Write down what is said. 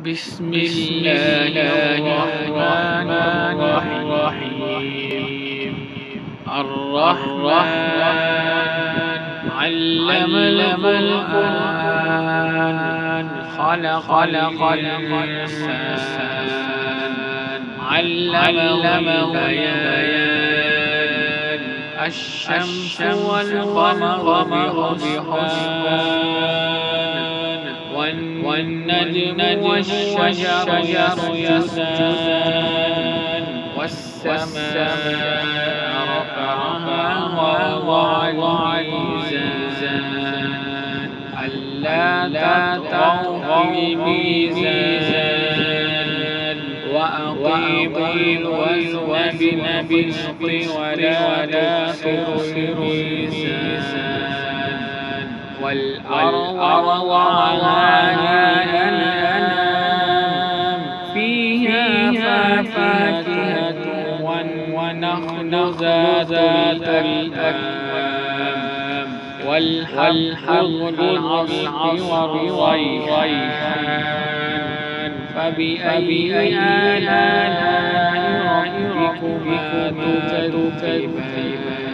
بسم الله الرحمن الرحيم. الرحمن علم القرآن خلق الإنسان علمه البيان. الشمس والقمر بحسبان والنجم والشجر يسجدان والسماء رفعها ووضع الميزان ألا تطغوا في الميزان وأقيموا الوزن بالقسط ولا تخسروا الميزان والأرض وضعها للأنام فيها فاكهة ونخل ذات الأكمام والحب العصف والريحان. فبأي آلاء ربكما تكذبان؟